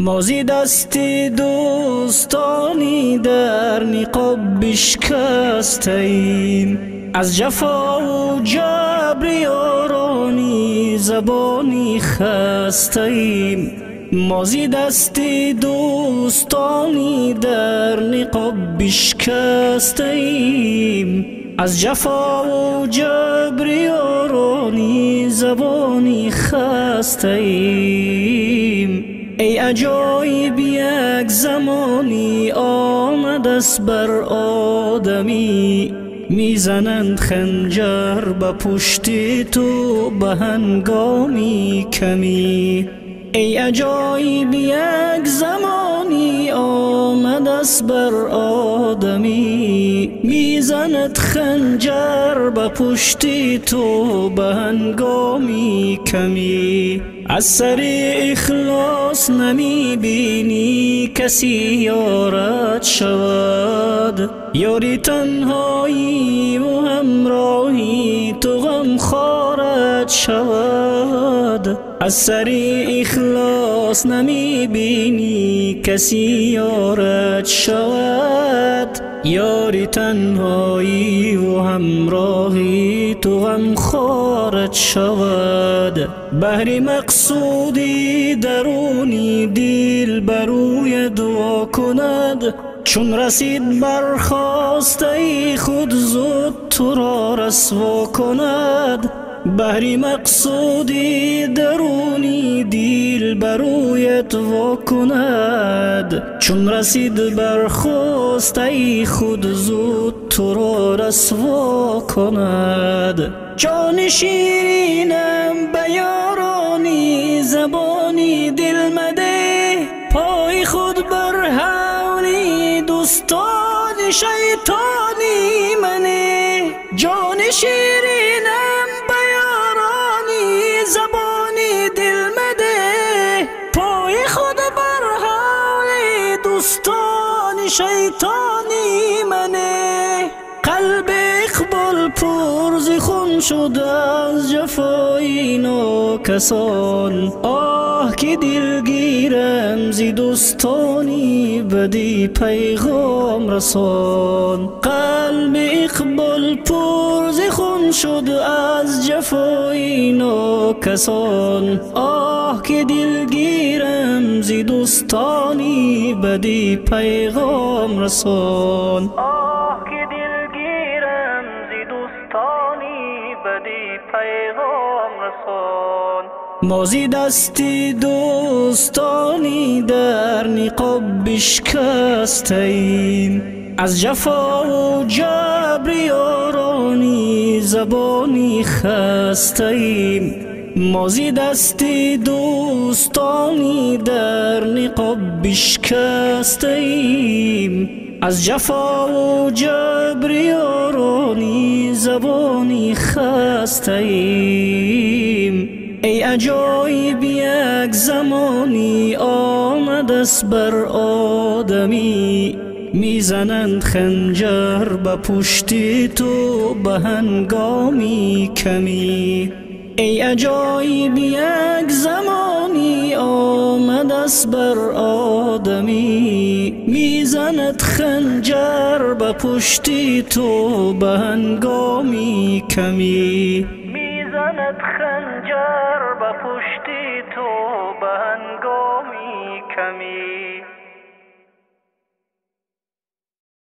مازی دستی دوستانی در نقاب بشکستیم، از جفا و جبر یارانی زبانی خستیم. مازی دستی دوستانی در نقاب بشکستیم، از جفا و جبر یارانی زبانی خستیم. ای عجایب یک زمانی آمد است بر آدمی، میزنند خنجر به پشت تو به هنگامی کمی. ای عجایب یک زمانی آمد است بر آدمی، میزند خنجر به پشت تو به هنگامی کمی. از سر اخلاص نمی بینی کسی یارت شود، یاری تنهایی و همراهی تو غم خارت شود. از سر اخلاص نمی بینی کسی یارت شود، یاری تنهایی و همراهی تو غم خارت شود. بهر مقصودی درونی دل بروی دعا کند، چون رسید برخواسته خود زود تو را رسوا کند. بهر مقصودی درونی دل برویت وا کند، چون رسید برخواسته خود زود تو را رسوا کند. جان شیرینم به یارانی زبانی دل مده، پای خود بر حولی دوستان شیطانی منه. جان شیرینم به یارانی زبانی دل مده، پای خود بر حولی دوستان شیطانی منه. قلب اقبال پر ز خون شد از جفای ناکسان، آه که دلگیرم ز دوستانی بدی پیغام رسان. قلب اقبال پر ز خون شد از جفای ناکسان، آه که دلگیرم ز دوستانی بدی پیغام رسان. پیغام رسان. مازی دستی دوستانی در نقاب بشکستیم، از جفا و جبر یارانی زبانی خستیم. مازی دستی دوستانی در نقاب بشکستیم، از جفا و جبر یارانی زبانی خستیم. ای عجایب یک زمانی آمد است بر آدمی، میزنند خنجر به پشت تو به هنگامی کمی. ای عجایب یک زمانی آمد است بر آدمی، میزند خنجر به پشت تو به هنگامی کمی. میزند خنجر به پشت تو به هنگامی کمی.